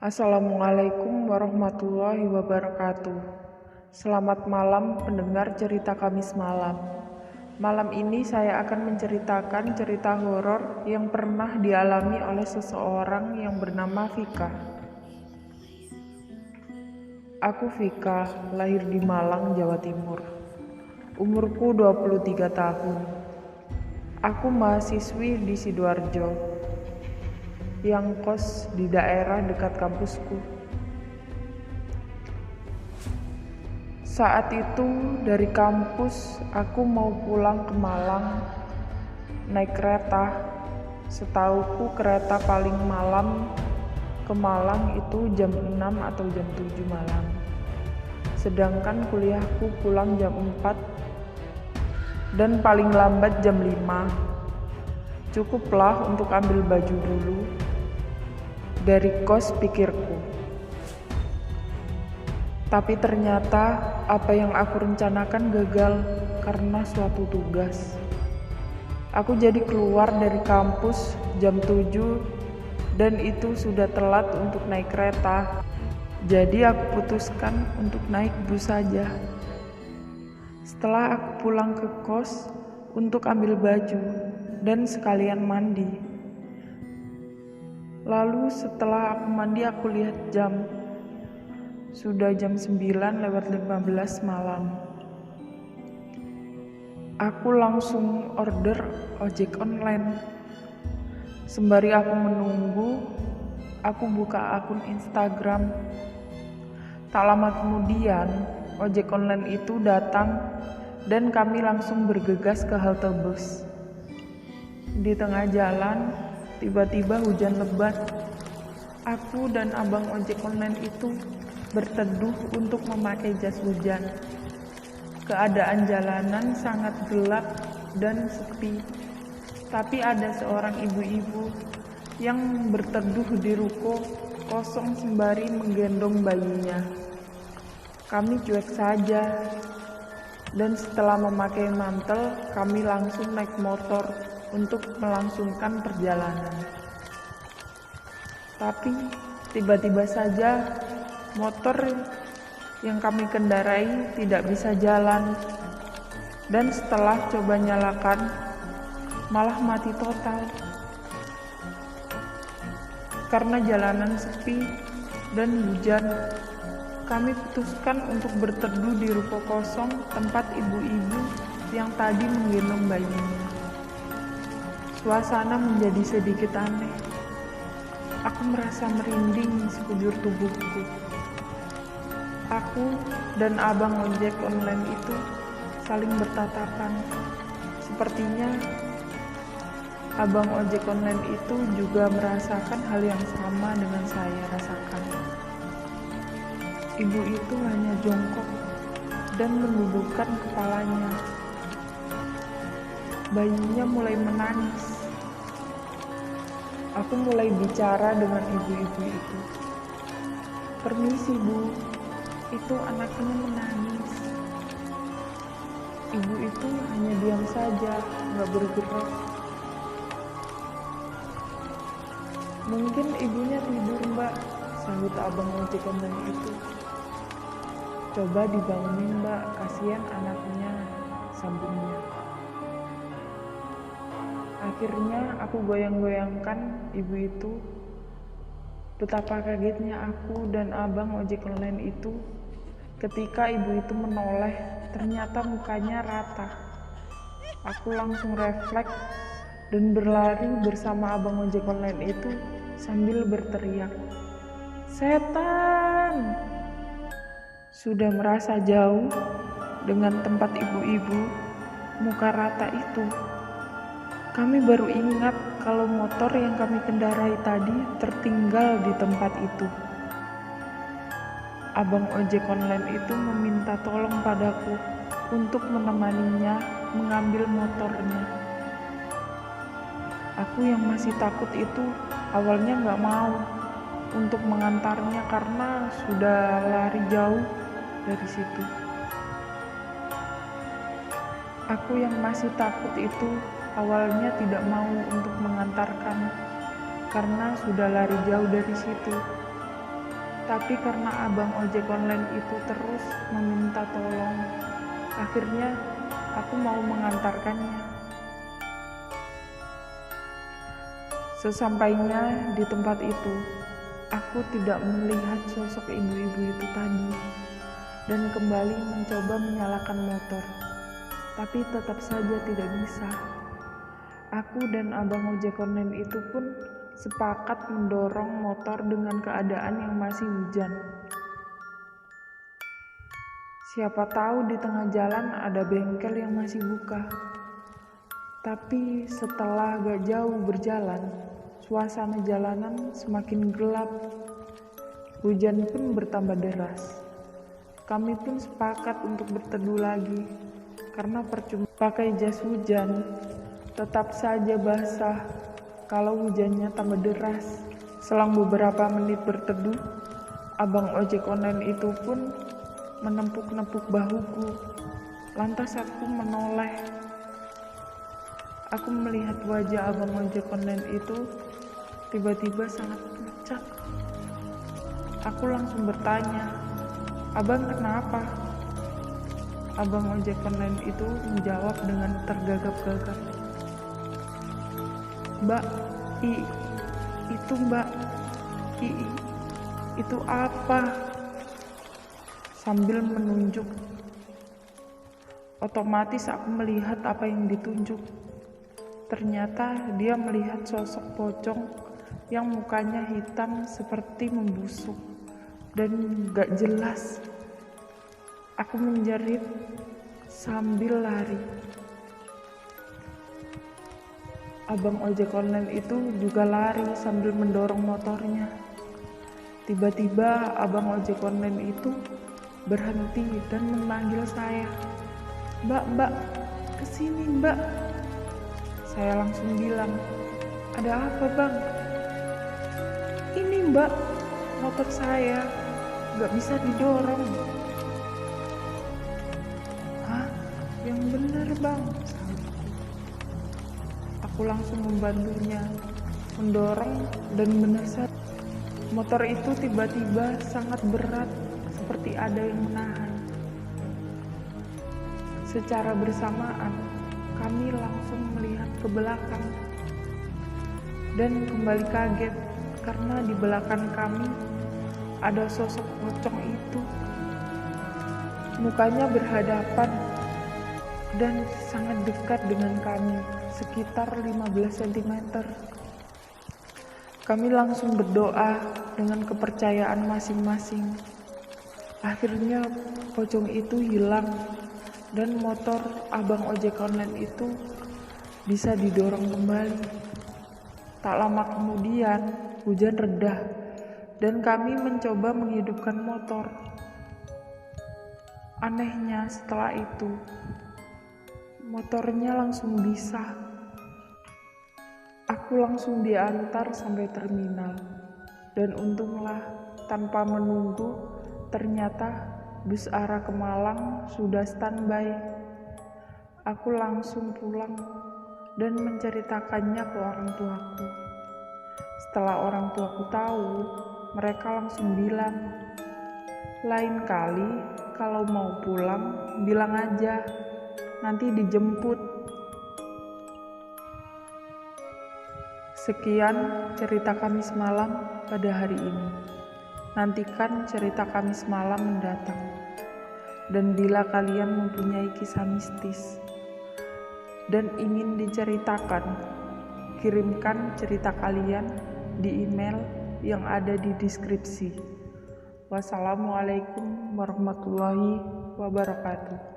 Assalamualaikum warahmatullahi wabarakatuh. Selamat malam pendengar cerita Kamis malam. Malam ini saya akan menceritakan cerita horor yang pernah dialami oleh seseorang yang bernama Vika. Aku Vika, lahir di Malang, Jawa Timur. Umurku 23 tahun. Aku mahasiswi di Sidoarjo yang kos di daerah dekat kampusku. Saat itu dari kampus aku mau pulang ke Malang naik kereta. Setauku kereta paling malam ke Malang itu jam 6 atau jam 7 malam. Sedangkan kuliahku pulang jam 4 dan paling lambat jam 5. Cukuplah untuk ambil baju dulu dari kos, pikirku. Tapi ternyata apa yang aku rencanakan gagal karena suatu tugas. Aku jadi keluar dari kampus jam 7 dan itu sudah telat untuk naik kereta. Jadi aku putuskan untuk naik bus saja. Setelah aku pulang ke kos untuk ambil baju dan sekalian mandi. Lalu setelah aku mandi aku lihat jam. Sudah jam 9:15 malam. Aku langsung order ojek online. Sembari aku menunggu, aku buka akun Instagram. Tak lama kemudian, ojek online itu datang dan kami langsung bergegas ke halte bus. Di tengah jalan, tiba-tiba hujan lebat. Aku dan abang ojek online itu berteduh untuk memakai jas hujan. Keadaan jalanan sangat gelap dan sepi. Tapi ada seorang ibu-ibu yang berteduh di ruko kosong sembari menggendong bayinya. Kami cuek saja. Dan setelah memakai mantel, kami langsung naik motor untuk melangsungkan perjalanan. Tapi tiba-tiba saja motor yang kami kendarai tidak bisa jalan. Dan setelah coba nyalakan, malah mati total. Karena jalanan sepi dan hujan, kami putuskan untuk berteduh di ruko kosong tempat ibu-ibu yang tadi menggendong bayinya. Suasana menjadi sedikit aneh. Aku merasa merinding sekujur tubuhku. Aku dan abang ojek online itu saling bertatapan. Sepertinya abang ojek online itu juga merasakan hal yang sama dengan saya rasakan. Ibu itu hanya jongkok dan menundukkan kepalanya. Bayinya mulai menangis. Aku mulai bicara dengan ibu-ibu itu. "Permisi Bu, itu anaknya menangis." Ibu itu hanya diam saja, gak bergerak. "Mungkin ibunya tidur Mbak," sahut abang ojek online itu. "Coba dibangunin Mbak, kasihan anaknya," sambungnya. Akhirnya aku goyang-goyangkan ibu itu. Betapa kagetnya aku dan abang ojek online itu ketika ibu itu menoleh, ternyata mukanya rata. Aku langsung refleks dan berlari bersama abang ojek online itu sambil berteriak, "Setan!" Sudah merasa jauh dengan tempat ibu-ibu muka rata itu. Kami baru ingat kalau motor yang kami kendarai tadi tertinggal di tempat itu. Abang ojek online itu meminta tolong padaku untuk menemaninya mengambil motornya. Aku yang masih takut itu awalnya gak mau untuk mengantarnya karena sudah lari jauh dari situ. Aku yang masih takut itu awalnya tidak mau untuk mengantarkan karena sudah lari jauh dari situ. Tapi karena abang ojek online itu terus meminta tolong, akhirnya aku mau mengantarkannya. Sesampainya di tempat itu, aku tidak melihat sosok ibu-ibu itu tadi dan kembali mencoba menyalakan motor. Tapi tetap saja tidak bisa. Aku dan abang ojek online itu pun sepakat mendorong motor dengan keadaan yang masih hujan. Siapa tahu di tengah jalan ada bengkel yang masih buka. Tapi setelah agak jauh berjalan, suasana jalanan semakin gelap. Hujan pun bertambah deras. Kami pun sepakat untuk berteduh lagi, karena percuma pakai jas hujan, tetap saja basah kalau hujannya tambah deras. Selang beberapa menit berteduh, abang ojek online itu pun menepuk-nepuk bahuku. Lantas aku menoleh. Aku melihat wajah abang ojek online itu tiba-tiba sangat pucat. Aku langsung bertanya, "Abang kenapa?" Abang ojek online itu menjawab dengan tergagap-gagap, "Mbak, itu apa?" Sambil menunjuk. Otomatis aku melihat apa yang ditunjuk. Ternyata dia melihat sosok pocong yang mukanya hitam seperti membusuk dan gak jelas. Aku menjerit sambil lari. Abang ojek online itu juga lari sambil mendorong motornya. Tiba-tiba abang ojek online itu berhenti dan memanggil saya. Mbak, kesini mbak." Saya langsung bilang, "Ada apa bang?" "Ini mbak, motor saya gak bisa didorong." "Hah? Yang bener bang," sahutku. Aku langsung membantunya mendorong dan benar saja motor itu tiba-tiba sangat berat, seperti ada yang menahan. Secara bersamaan kami langsung melihat ke belakang dan kembali kaget karena di belakang kami ada sosok pocong itu. Mukanya berhadapan dan sangat dekat dengan kami, sekitar 15 cm. Kami langsung berdoa dengan kepercayaan masing-masing. Akhirnya pocong itu hilang dan motor abang ojek online itu bisa didorong kembali. Tak lama kemudian hujan reda dan kami mencoba menghidupkan motor. Anehnya setelah itu motornya langsung bisa. Aku langsung diantar sampai terminal dan untunglah tanpa menunggu ternyata bus arah ke Malang sudah standby. Aku langsung pulang dan menceritakannya ke orang tuaku. Setelah orang tuaku tahu, mereka langsung bilang, "Lain kali kalau mau pulang, bilang aja, nanti dijemput." Sekian cerita Kamis malam pada hari ini. Nantikan cerita Kamis malam mendatang. Dan bila kalian mempunyai kisah mistis dan ingin diceritakan, kirimkan cerita kalian di email yang ada di deskripsi. Wassalamualaikum warahmatullahi wabarakatuh.